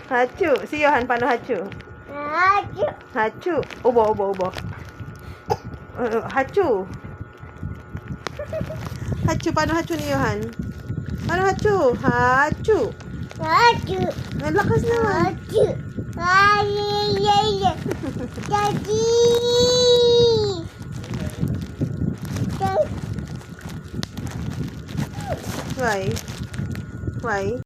Hachu. Si Johan, paano hachu? Hachu. Ubo. Hachu. Hachu, paano hachu ni Johan? Paano hachu? Hachu. Ang lakas naman. Why? Why?